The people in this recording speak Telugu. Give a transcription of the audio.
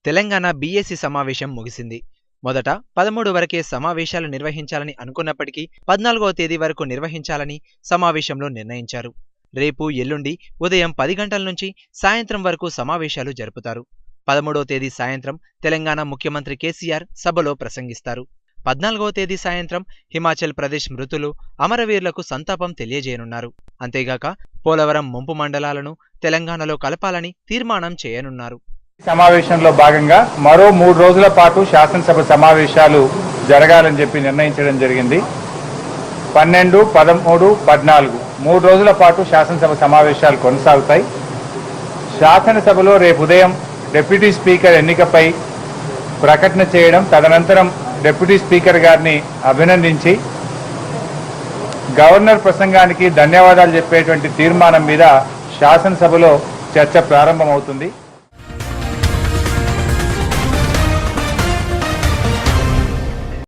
తెలంగాణ బీఏసీ సమావేశం ముగిసింది. మొదట 13 వరకే సమావేశాలు నిర్వహించాలని అనుకున్నప్పటికీ 14వ తేదీ వరకు నిర్వహించాలని సమావేశంలో నిర్ణయించారు. రేపు, ఎల్లుండి ఉదయం 10 గంటల నుంచి సాయంత్రం వరకు సమావేశాలు జరుపుతారు. 13వ తేదీ సాయంత్రం తెలంగాణ ముఖ్యమంత్రి కేసీఆర్ సభలో ప్రసంగిస్తారు. 14వ తేదీ సాయంత్రం హిమాచల్ ప్రదేశ్ మృతులు, అమరవీరులకు సంతాపం తెలియజేయనున్నారు. అంతేగాక పోలవరం ముంపు మండలాలను తెలంగాణలో కలపాలని తీర్మానం చేయనున్నారు. సమావేశంలో భాగంగా మరో 3 రోజుల పాటు శాసనసభ సమావేశాలు జరగాలని చెప్పి నిర్ణయించడం జరిగింది. 12, 13, 14 3 రోజుల పాటు శాసనసభ సమావేశాలు కొనసాగుతాయి. శాసనసభలో రేపు ఉదయం డిప్యూటీ స్పీకర్ ఎన్నికపై ప్రకటన చేయడం, తదనంతరం డిప్యూటీ స్పీకర్ గారిని అభినందించి గవర్నర్ ప్రసంగానికి ధన్యవాదాలు చెప్పేటువంటి తీర్మానం మీద శాసనసభలో చర్చ ప్రారంభమవుతుంది.